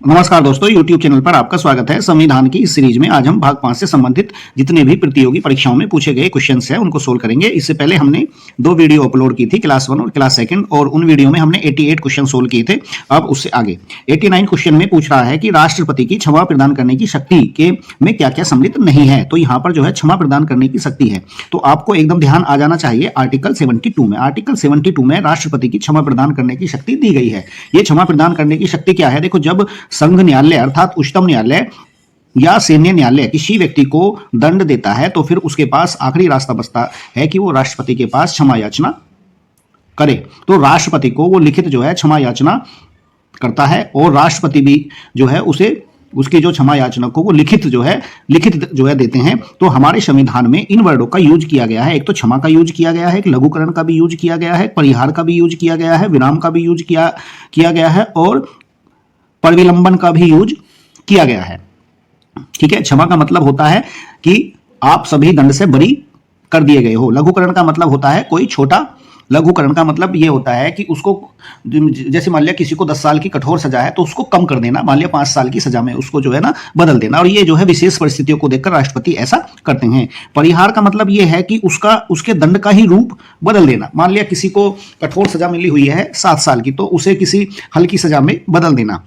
नमस्कार दोस्तों, YouTube channel पर आपका स्वागत है। संविधान की इस सीरीज में आज हम भाग 5 से संबंधित जितने भी प्रतियोगी परीक्षाओं में पूछे गए क्वेश्चंस हैं उनको सोल्व करेंगे। इससे पहले हमने 2 वीडियो अपलोड की थी, क्लास 1 और क्लास 2, और उन वीडियो में हमने 88 क्वेश्चन सोल्व किए थे। अब उससे आगे 89 क्वेश्चन में पूछ रहा है कि राष्ट्रपति की क्षमा प्रदान करने की शक्ति के में क्या क्या सम्मिलित नहीं है। तो यहाँ पर जो है क्षमा प्रदान करने की शक्ति है, तो आपको एकदम ध्यान आ जाना चाहिए आर्टिकल 72 में। आर्टिकल 72 में राष्ट्रपति की क्षमा प्रदान करने की शक्ति दी गई है। ये क्षमा प्रदान करने की शक्ति क्या है? देखो, जब संघ न्यायालय अर्थात उच्चतम न्यायालय या सैन्य न्यायालय किसी व्यक्ति को दंड देता है तो फिर उसके पास आखिरी रास्ता बचता है कि वो राष्ट्रपति के पास क्षमा याचना करे। तो राष्ट्रपति को वो लिखित जो है क्षमा याचना करता है, और राष्ट्रपति भी जो है उसे उसकी जो क्षमा याचना को वो लिखित जो है देते हैं। तो हमारे संविधान में इन वर्डों का यूज किया गया है। एक तो क्षमा का यूज किया गया है, एक लघुकरण का भी यूज किया गया है, परिहार का भी यूज किया गया है, विराम का भी यूज किया गया है, और परिविलंबन का भी यूज किया गया है। ठीक है। क्षमा का मतलब होता है कि आप सभी दंड से बरी कर दिए गए हो। लघुकरण का मतलब होता है कोई छोटा, लघुकरण का मतलब ये होता है कि उसको, जैसे मान लिया किसी को 10 साल की कठोर सजा है तो उसको कम कर देना, मान लिया 5 साल की सजा में उसको जो है ना बदल देना, और ये जो है विशेष परिस्थितियों को देखकर राष्ट्रपति ऐसा करते हैं। परिहार का मतलब ये है कि उसके दंड का ही रूप बदल देना। मान लिया किसी को कठोर सजा मिली हुई है 7 साल की, तो उसे किसी हल्की सजा में बदल देना,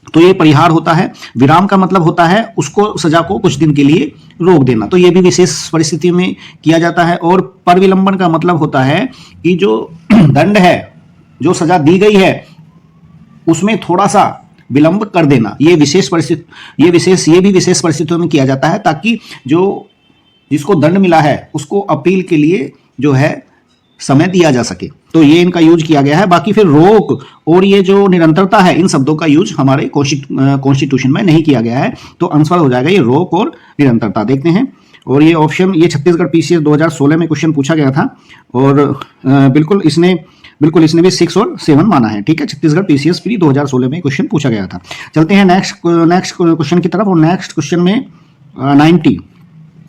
तो ये परिहार होता है। विराम का मतलब होता है उसको सजा को कुछ दिन के लिए रोक देना, तो ये भी विशेष परिस्थिति में किया जाता है। और परिविलंबन का मतलब होता है कि जो दंड है, जो सजा दी गई है, उसमें थोड़ा सा विलंब कर देना। ये भी विशेष परिस्थितियों में किया जाता है, ताकि जिसको दंड मिला है उसको अपील के लिए जो है समय दिया जा सके। तो ये इनका यूज किया गया है। बाकी फिर रोक और ये जो निरंतरता है, इन शब्दों का यूज हमारे कॉन्स्टिट्यूशन में नहीं किया गया है। तो आंसर हो जाएगा ये रोक और निरंतरता। देखते हैं, और ये ऑप्शन, ये छत्तीसगढ़ पीसीएस 2016 में क्वेश्चन पूछा गया था, और बिल्कुल इसने भी 6 और 7 माना है। ठीक है, छत्तीसगढ़ पीसीएस प्री 2016 में क्वेश्चन पूछा गया था। चलते हैं नेक्स्ट क्वेश्चन की तरफ, और नेक्स्ट क्वेश्चन में 90।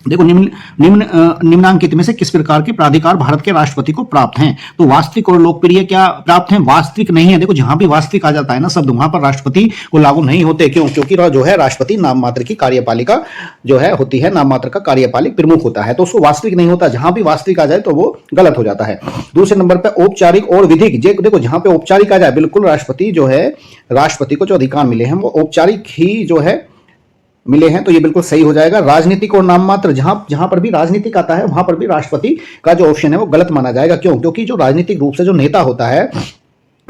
देखो, निम्नांकित में से किस प्रकार के प्राधिकार भारत के राष्ट्रपति को प्राप्त हैं? तो वास्तविक और लोकप्रिय क्या प्राप्त हैं? वास्तविक नहीं है। देखो, जहां भी वास्तविक आ जाता है ना शब्द, वहां पर राष्ट्रपति को लागू नहीं होते। क्यों? क्योंकि जो है राष्ट्रपति नाम मात्र की कार्यपालिका जो है होती है, नाम मात्र का कार्यपालिक प्रमुख होता है, तो उसको वास्तविक नहीं होता। जहां भी वास्तविक आ जाए तो वो गलत हो जाता है। दूसरे नंबर पर औपचारिक और विधिक। देखो, जहां पे औपचारिक आ जाए, बिल्कुल राष्ट्रपति को जो अधिकार मिले हैं वो औपचारिक ही जो है मिले हैं, तो ये बिल्कुल सही हो जाएगा। राजनीतिक और नाम मात्र, जहां पर भी राजनीतिक आता है वहां पर भी राष्ट्रपति का जो ऑप्शन है वो गलत माना जाएगा। क्यों? क्योंकि जो राजनीतिक रूप से जो नेता होता है,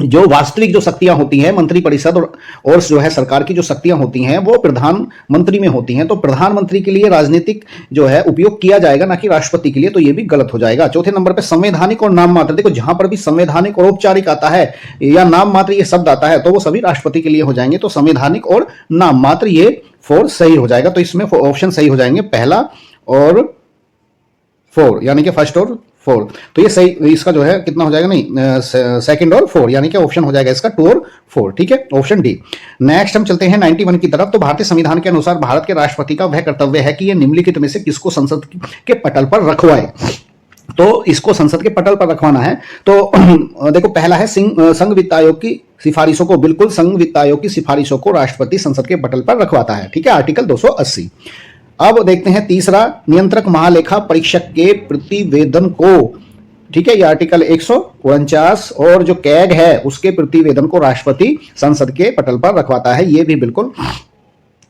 जो वास्तविक जो शक्तियां होती हैं मंत्रिपरिषद और जो है सरकार की जो शक्तियां होती हैं वो प्रधानमंत्री में होती हैं। तो प्रधानमंत्री के लिए राजनीतिक जो है उपयोग किया जाएगा, ना कि राष्ट्रपति के लिए, तो ये भी गलत हो जाएगा। चौथे नंबर पे संवैधानिक और नाम मात्र। देखो, जहां पर भी संवैधानिक और औपचारिक आता है या नाम मात्र ये शब्द आता है तो वो सभी राष्ट्रपति के लिए हो जाएंगे। तो संवैधानिक और नाम मात्र, ये 4 सही हो जाएगा। तो इसमें ऑप्शन सही हो जाएंगे, पहला और 4, यानी कि फर्स्ट और 4। तो ये सही, इसका जो है कितना हो जाएगा, नहीं, सेकंड और 4, यानी कि ऑप्शन हो जाएगा इसका 2 और 4। ठीक है, ऑप्शन डी। नेक्स्ट हम चलते हैं 91 की तरफ। तो भारतीय संविधान के अनुसार भारत के राष्ट्रपति का वह कर्तव्य है कि यह निम्नलिखित में से किसको संसद के पटल पर रखवाए। तो इसको संसद के पटल पर रखवाना है। तो देखो, पहला है संघ वित्त आयोग की सिफारिशों को, बिल्कुल संघ वित्त आयोग की सिफारिशों को राष्ट्रपति संसद के पटल पर रखवाता है। ठीक है, आर्टिकल 280। अब देखते हैं तीसरा, नियंत्रक महालेखा परीक्षक के प्रतिवेदन को। ठीक है, ये आर्टिकल 149, और जो कैग है उसके प्रतिवेदन को राष्ट्रपति संसद के पटल पर रखवाता है। ये भी बिल्कुल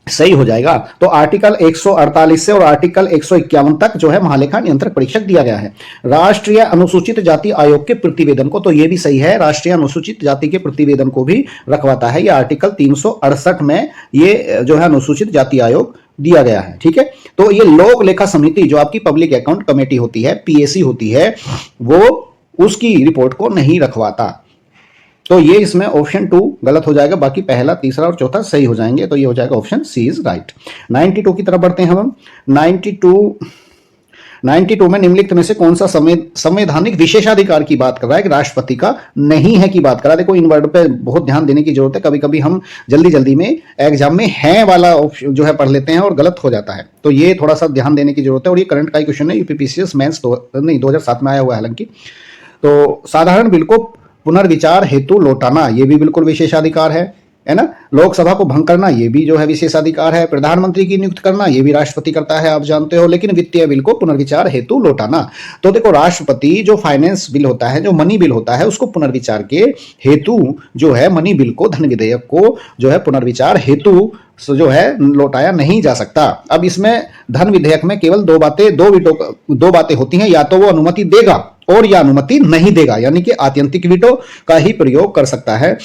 सही हो जाएगा। तो आर्टिकल 148 से और आर्टिकल 151 तक जो है महालेखा नियंत्रक परीक्षक दिया गया है। राष्ट्रीय अनुसूचित जाति आयोग के प्रतिवेदन को, तो ये भी सही है, राष्ट्रीय अनुसूचित जाति के प्रतिवेदन को भी रखवाता है। ये आर्टिकल 368 में ये जो है अनुसूचित जाति आयोग दिया गया है। ठीक है, तो ये लोक लेखा समिति जो आपकी पब्लिक अकाउंट कमेटी होती है, पीएसी होती है, वो उसकी रिपोर्ट को नहीं रखवाता। तो ये इसमें ऑप्शन 2 गलत हो जाएगा, बाकी पहला, तीसरा और चौथा सही हो जाएंगे। तो ये हो जाएगा ऑप्शन सी इज राइट। 92 की तरफ बढ़ते हैं हम। 92 में निम्नलिखित में से कौन सा संवैधानिक विशेषाधिकार की बात कर रहा है कि राष्ट्रपति का नहीं है की बात कर रहा है। देखो, इन वर्ड पे बहुत ध्यान देने की जरूरत है। कभी कभी हम जल्दी में एग्जाम में है वाला ऑप्शन जो है पढ़ लेते हैं और गलत हो जाता है, तो ये थोड़ा सा ध्यान देने की जरूरत है। और ये करंट का क्वेश्चन है, यूपीपीसीएस मेंस 2007 में आया हुआ है हालांकि। तो साधारण बिल को पुनर्विचार हेतु लौटाना, ये भी बिल्कुल विशेषाधिकार है। है ना। लोकसभा को भंग करना ये भी जो है विशेषाधिकार है। प्रधानमंत्री की नियुक्त करना ये भी राष्ट्रपति करता है, आप जानते हो। लेकिन वित्तीय बिल को पुनर्विचार हेतु लौटाना, तो देखो राष्ट्रपति जो फाइनेंस बिल होता है, जो मनी बिल होता है, उसको पुनर्विचार के हेतु जो है मनी बिल को, धन विधेयक को जो है पुनर्विचार हेतु जो है लौटाया नहीं जा सकता। अब इसमें धन विधेयक में केवल दो बातें होती हैं, या तो वो अनुमति देगा और या अनुमति नहीं देगा, यानी कि आत्यंतिक वीटो का ही प्रयोग कर सकता है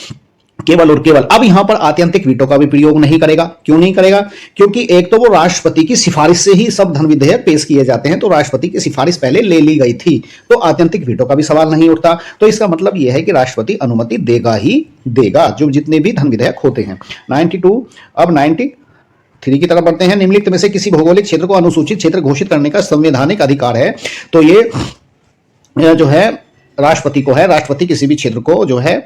केवल और केवल। अब यहां पर आत्यंतिक वीटो का भी प्रयोग नहीं करेगा। क्यों नहीं करेगा? क्योंकि एक तो वो राष्ट्रपति की सिफारिश से ही सब धन विधेयक पेश किए जाते हैं, तो राष्ट्रपति की सिफारिश पहले ले ली गई थी, तो आत्यंतिक वीटो का भी सवाल नहीं उठता। तो इसका मतलब यह है कि राष्ट्रपति अनुमति देगा ही देगा जो जितने भी धन विधेयक होते हैं। 92। अब 93 की तरफ बढ़ते हैं। निम्नलिखित में से किसी भौगोलिक क्षेत्र को अनुसूचित क्षेत्र घोषित करने का संवैधानिक अधिकार है? तो ये जो है राष्ट्रपति को है। राष्ट्रपति किसी भी क्षेत्र को जो है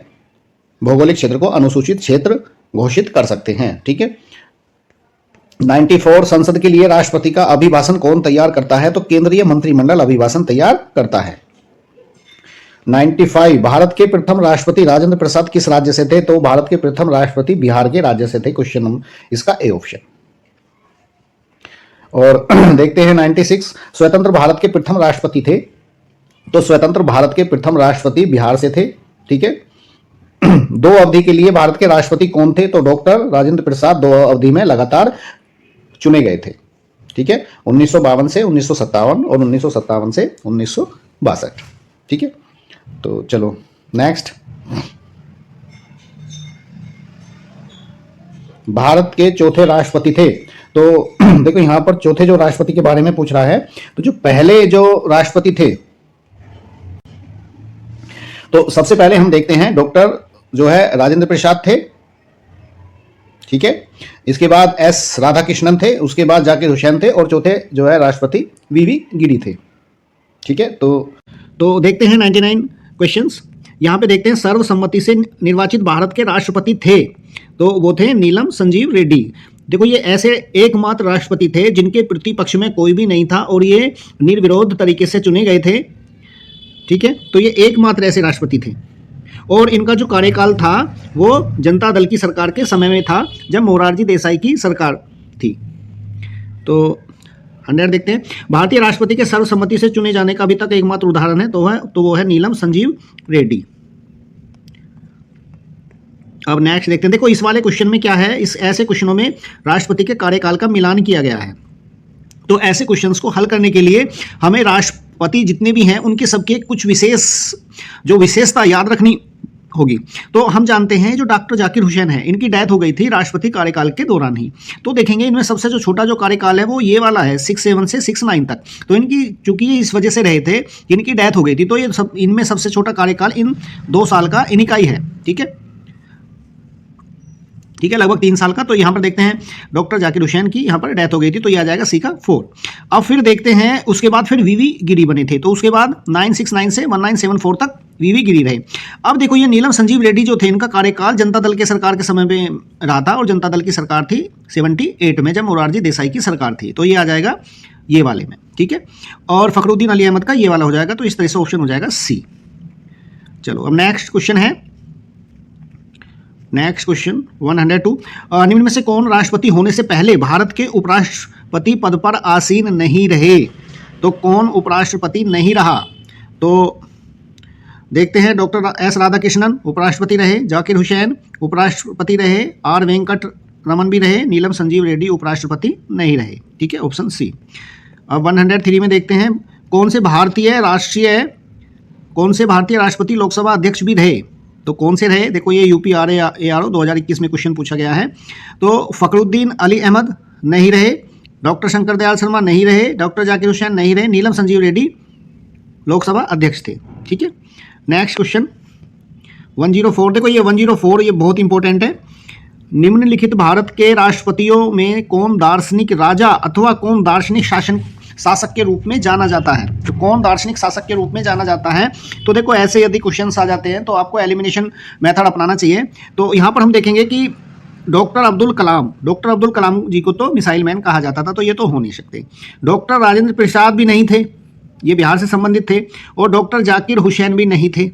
भौगोलिक क्षेत्र को अनुसूचित क्षेत्र घोषित कर सकते हैं, ठीक है। 94 संसद के लिए राष्ट्रपति का अभिभाषण कौन तैयार करता है? तो केंद्रीय मंत्रिमंडल अभिभाषण तैयार करता है। 95 भारत के प्रथम राष्ट्रपति राजेंद्र प्रसाद किस राज्य से थे? तो भारत के प्रथम राष्ट्रपति बिहार के राज्य से थे। क्वेश्चन नंबर इसका ए ऑप्शन। और देखते हैं 96 स्वतंत्र भारत के प्रथम राष्ट्रपति थे? तो स्वतंत्र भारत के प्रथम राष्ट्रपति बिहार से थे, ठीक है। 2 अवधि के लिए भारत के राष्ट्रपति कौन थे? तो डॉक्टर राजेंद्र प्रसाद 2 अवधि में लगातार चुने गए थे, ठीक है। 1952 से 1957 और 1957 से 1962, ठीक है। तो चलो नेक्स्ट, भारत के चौथे राष्ट्रपति थे? तो देखो यहां पर चौथे जो राष्ट्रपति के बारे में पूछ रहा है, तो जो पहले जो राष्ट्रपति थे, तो सबसे पहले हम देखते हैं डॉक्टर जो है राजेंद्र प्रसाद थे, ठीक है। इसके बाद एस राधाकृष्णन थे, उसके बाद जाकिर हुसैन थे, और चौथे जो है राष्ट्रपति वीवी गिरी थे, ठीक है। तो देखते हैं 99 क्वेश्चंस। यहां पे देखते हैं सर्वसम्मति से निर्वाचित भारत के राष्ट्रपति थे, तो वो थे नीलम संजीव रेड्डी। देखो ये ऐसे एकमात्र राष्ट्रपति थे जिनके प्रतिपक्ष में कोई भी नहीं था और ये निर्विरोध तरीके से चुने गए थे, ठीक है। तो ये एकमात्र ऐसे राष्ट्रपति थे और इनका जो कार्यकाल था वो जनता दल की सरकार के समय में था, जब मोरारजी देसाई की सरकार थी। तो 100 देखते हैं। भारतीय राष्ट्रपति के सर्वसम्मति से चुने जाने का अभी तक एकमात्र उदाहरण है, तो वो है नीलम संजीव रेड्डी। अब नेक्स्ट देखते हैं। देखो इस वाले क्वेश्चन में क्या है, इस ऐसे क्वेश्चनों में राष्ट्रपति के कार्यकाल का मिलान किया गया है। तो ऐसे क्वेश्चंस को हल करने के लिए हमें राष्ट्रपति जितने भी हैं उनके सबके कुछ विशेषता याद रखनी होगी। तो हम जानते हैं जो डॉक्टर जाकिर हुसैन है, इनकी डेथ हो गई थी राष्ट्रपति कार्यकाल के दौरान ही। तो देखेंगे इनमें सबसे जो छोटा जो कार्यकाल है वो ये वाला है 67 से 69 तक। तो इनकी चूंकि ये इस वजह से रहे थे इनकी डेथ हो गई थी, तो ये सब इनमें सबसे छोटा कार्यकाल इन 2 साल का इन्हीं का ही है, ठीक है, लगभग 3 साल का। तो यहाँ पर देखते हैं डॉक्टर जाकिर हुसैन की यहाँ पर डेथ हो गई थी, तो ये आ जाएगा सी का 4। अब फिर देखते हैं उसके बाद फिर वीवी गिरी बने थे, तो उसके बाद 969 से 1974 तक वीवी गिरी रहे। अब देखो ये नीलम संजीव रेड्डी जो थे, इनका कार्यकाल जनता दल के सरकार के समय में रहा था और जनता दल की सरकार थी 78 में, जब मोरारजी देसाई की सरकार थी। तो ये आ जाएगा ये वाले में, ठीक है। और फखरुद्दीन अली अहमद का ये वाला हो जाएगा, तो इस तरह से ऑप्शन हो जाएगा सी। चलो अब नेक्स्ट क्वेश्चन है, नेक्स्ट क्वेश्चन 102। निम्न में से कौन राष्ट्रपति होने से पहले भारत के उपराष्ट्रपति पद पर आसीन नहीं रहे? तो कौन उपराष्ट्रपति नहीं रहा? तो देखते हैं डॉक्टर एस राधाकृष्णन उपराष्ट्रपति रहे, जाकिर हुसैन उपराष्ट्रपति रहे, आर वेंकट रमन भी रहे, नीलम संजीव रेड्डी उपराष्ट्रपति नहीं रहे, ठीक है, ऑप्शन सी। अब 103 में देखते हैं कौन से भारतीय राष्ट्रपति लोकसभा अध्यक्ष भी रहे? तो कौन से रहे? देखो ये UPRARO 2021 में क्वेश्चन पूछा गया है। तो फखरुद्दीन अली अहमद नहीं रहे, डॉक्टर शंकर दयाल शर्मा नहीं रहे, डॉक्टर जाकिर हुसैन नहीं रहे, नीलम संजीव रेड्डी लोकसभा अध्यक्ष थे, ठीक है। Next question 104। देखो ये 104 ये बहुत इंपॉर्टेंट है। निम्नलिखित भारत के राष्ट्रपतियों में कौन दार्शनिक राजा अथवा कौन दार्शनिक शासक के रूप में जाना जाता है? तो कौन दार्शनिक शासक के रूप में जाना जाता है? तो देखो ऐसे यदि क्वेश्चंस आ जाते हैं तो आपको एलिमिनेशन मेथड अपनाना चाहिए। तो यहाँ पर हम देखेंगे कि डॉक्टर अब्दुल कलाम जी को तो मिसाइल मैन कहा जाता था, तो ये तो हो नहीं सकते। डॉक्टर राजेंद्र प्रसाद भी नहीं थे, ये बिहार से संबंधित थे, और डॉक्टर जाकिर हुसैन भी नहीं थे,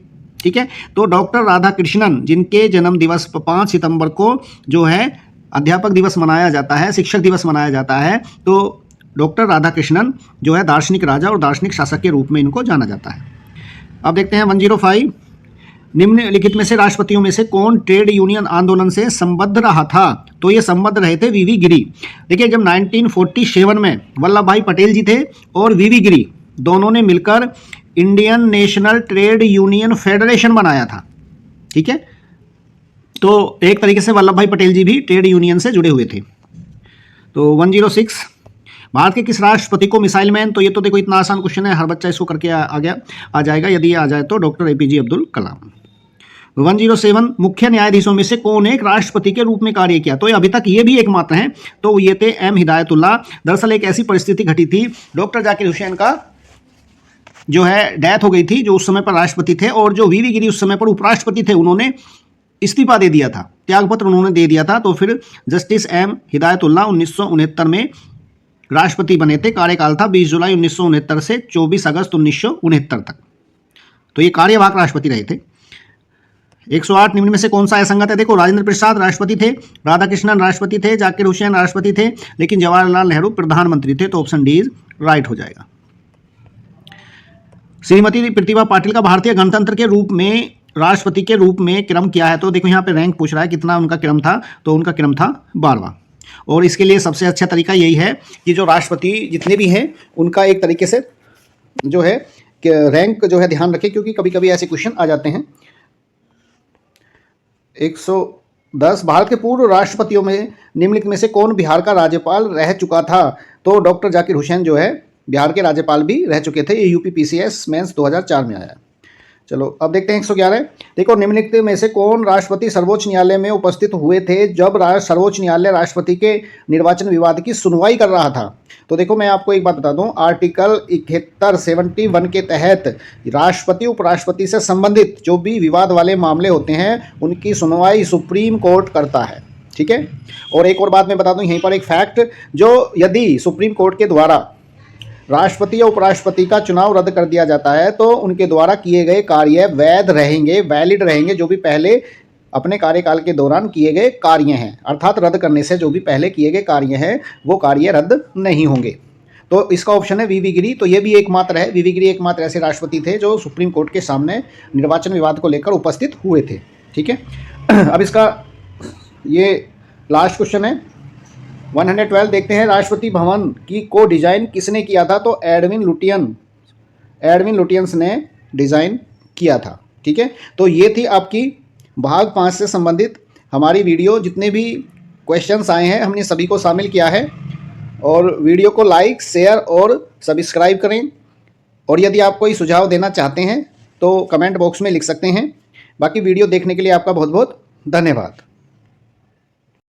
ठीक है। तो डॉक्टर राधाकृष्णन जिनके जन्म दिवस 5 सितंबर को जो है अध्यापक दिवस मनाया जाता है, शिक्षक दिवस मनाया जाता है, तो डॉक्टर राधाकृष्णन जो है दार्शनिक राजा और दार्शनिक शासक के रूप में इनको जाना जाता है। अब देखते हैं 105, निम्नलिखित में से राष्ट्रपतियों में से कौन ट्रेड यूनियन आंदोलन से संबद्ध रहा था? तो ये संबद्ध रहे थे वीवी गिरी। देखिए जब 1947 में वल्लभ भाई पटेल जी थे और वीवी गिरी दोनों ने मिलकर Indian national trade union federation बनाया था, ठीक है। तो एक तरीके से वल्लभ भाई पटेल जी भी ट्रेड यूनियन से जुड़े हुए थे। तो 106, भारत के किस राष्ट्रपति को मिसाइल मैन? तो ये तो देखो इतना आसान क्वेश्चन है, हर बच्चा इसको करके आ जाएगा। यदि ये आ जाए तो डॉक्टर एपीजे अब्दुल कलाम। 107, मुख्य न्यायाधीशों में से कौन एक राष्ट्रपति के रूप में कार्य किया? तो अभी तक ये भी एकमात्र हैं, तो ये थे एम हिदायतुल्लाह। दरअसल एक ऐसी परिस्थिति घटी थी, डॉक्टर जाकिर हुसैन का जो है डेथ हो गई थी, जो उस समय पर राष्ट्रपति थे, और जो वीवी गिरी उस समय पर उपराष्ट्रपति थे, उन्होंने इस्तीफा दे दिया था, त्यागपत्र उन्होंने दे दिया था। तो फिर जस्टिस एम हिदायतुल्लाह 1969 में राष्ट्रपति बने थे। कार्यकाल था 20 जुलाई 1969 से 24 अगस्त 1969 तक। तो ये कार्यवाहक राष्ट्रपति रहे थे। 108, निम्न में से कौन सा असंगत है? देखो राजेंद्र प्रसाद राष्ट्रपति थे, राधाकृष्णन राष्ट्रपति थे, जाकिर हुसैन राष्ट्रपति थे, लेकिन जवाहरलाल नेहरू प्रधानमंत्री थे। तो ऑप्शन डी इज राइट हो जाएगा। श्रीमती प्रतिभा पाटिल का भारतीय गणतंत्र के रूप में राष्ट्रपति के रूप में क्रम क्या है? तो देखो यहाँ पे रैंक पूछ रहा है कितना उनका क्रम था, तो उनका क्रम था 12वां। और इसके लिए सबसे अच्छा तरीका यही है कि जो राष्ट्रपति जितने भी हैं उनका एक तरीके से जो है रैंक जो है ध्यान रखें, क्योंकि कभी कभी ऐसे क्वेश्चन आ जाते हैं। 110, भारत के पूर्व राष्ट्रपतियों में निम्नलिखित में से कौन बिहार का राज्यपाल रह चुका था? तो डॉक्टर जाकिर हुसैन जो है बिहार के राज्यपाल भी रह चुके थे। ये यूपीपीसीएस मेंस 2004 में आया है। चलो अब देखते हैं 111, देखो निम्नलिखित में से कौन राष्ट्रपति सर्वोच्च न्यायालय में उपस्थित हुए थे जब सर्वोच्च न्यायालय राष्ट्रपति के निर्वाचन विवाद की सुनवाई कर रहा था? तो देखो मैं आपको एक बात बता दूं, आर्टिकल 71 के तहत राष्ट्रपति उपराष्ट्रपति से संबंधित जो भी विवाद वाले मामले होते हैं उनकी सुनवाई सुप्रीम कोर्ट करता है, ठीक है। और एक और बात मैं बता दूं यहीं पर एक फैक्ट, जो यदि सुप्रीम कोर्ट के द्वारा राष्ट्रपति या उपराष्ट्रपति का चुनाव रद्द कर दिया जाता है तो उनके द्वारा किए गए कार्य वैध रहेंगे, वैलिड रहेंगे, जो भी पहले अपने कार्यकाल के दौरान किए गए कार्य हैं, अर्थात रद्द करने से जो भी पहले किए गए कार्य हैं वो कार्य रद्द नहीं होंगे। तो इसका ऑप्शन है वीवी गिरी। तो ये भी एकमात्र है, वीवी गिरी एकमात्र ऐसे राष्ट्रपति थे जो सुप्रीम कोर्ट के सामने निर्वाचन विवाद को लेकर उपस्थित हुए थे, ठीक है। अब इसका ये लास्ट क्वेश्चन है 112, देखते हैं राष्ट्रपति भवन की को डिज़ाइन किसने किया था? तो एडविन लुटियंस ने डिज़ाइन किया था, ठीक है। तो ये थी आपकी भाग 5 से संबंधित हमारी वीडियो। जितने भी क्वेश्चंस आए हैं हमने सभी को शामिल किया है। और वीडियो को लाइक, शेयर और सब्सक्राइब करें। और यदि आप कोई सुझाव देना चाहते हैं तो कमेंट बॉक्स में लिख सकते हैं। बाकी वीडियो देखने के लिए आपका बहुत बहुत धन्यवाद।